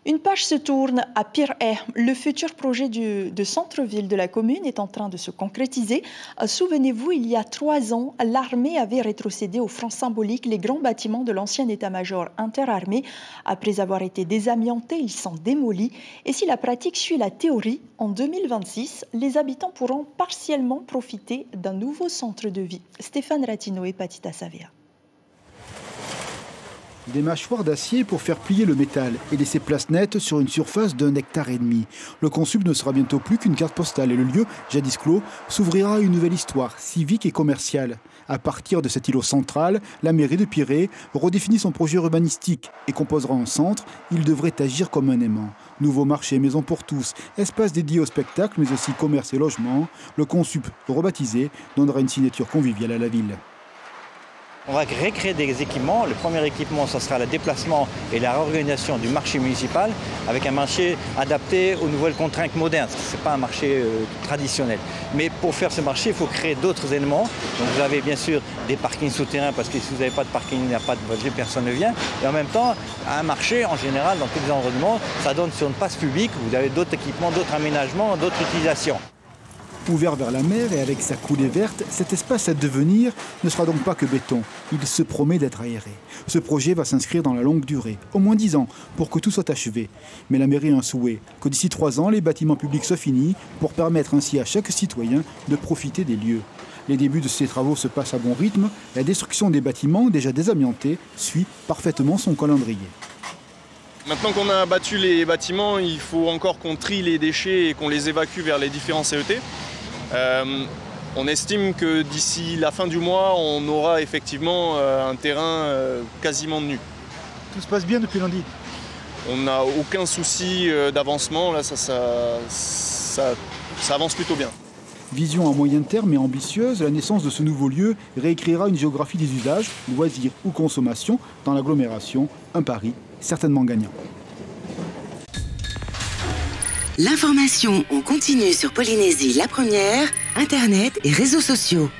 Une page se tourne à Pirée. Le futur projet de centre-ville de la commune est en train de se concrétiser. Souvenez-vous, il y a 3 ans, l'armée avait rétrocédé au franc symbolique les grands bâtiments de l'ancien état-major interarmé. Après avoir été désamiantés, ils sont démolis. Et si la pratique suit la théorie, en 2026, les habitants pourront partiellement profiter d'un nouveau centre de vie. Stéphane Ratino et Patita Savia. Des mâchoires d'acier pour faire plier le métal et laisser place nette sur une surface d'1,5 hectare. Le consup ne sera bientôt plus qu'une carte postale et le lieu, jadis clos, s'ouvrira à une nouvelle histoire civique et commerciale. À partir de cet îlot central, la mairie de Pirée redéfinit son projet urbanistique et composera un centre. Il devrait agir comme un aimant. Nouveau marché, maison pour tous, espace dédié au spectacle, mais aussi commerce et logement. Le consup rebaptisé donnera une signature conviviale à la ville. On va recréer des équipements. Le premier équipement, ce sera le déplacement et la réorganisation du marché municipal avec un marché adapté aux nouvelles contraintes modernes. Ce n'est pas un marché traditionnel. Mais pour faire ce marché, il faut créer d'autres éléments. Donc vous avez bien sûr des parkings souterrains parce que si vous n'avez pas de parking, il n'y a pas de voiture, personne ne vient. Et en même temps, un marché, en général, dans tous les environnements, ça donne sur une place publique. Vous avez d'autres équipements, d'autres aménagements, d'autres utilisations. Ouvert vers la mer et avec sa coulée verte, cet espace à devenir ne sera donc pas que béton. Il se promet d'être aéré. Ce projet va s'inscrire dans la longue durée, au moins 10 ans, pour que tout soit achevé. Mais la mairie a un souhait, que d'ici 3 ans, les bâtiments publics soient finis, pour permettre ainsi à chaque citoyen de profiter des lieux. Les débuts de ces travaux se passent à bon rythme. La destruction des bâtiments, déjà désamiantés, suit parfaitement son calendrier. Maintenant qu'on a abattu les bâtiments, il faut encore qu'on trie les déchets et qu'on les évacue vers les différents CET. On estime que d'ici la fin du mois, on aura effectivement un terrain quasiment nu. Tout se passe bien depuis lundi? On n'a aucun souci d'avancement, là ça avance plutôt bien. Vision à moyen terme et ambitieuse, la naissance de ce nouveau lieu réécrira une géographie des usages, loisirs ou consommation dans l'agglomération, un pari certainement gagnant. L'information en continu sur Polynésie la première, Internet et réseaux sociaux.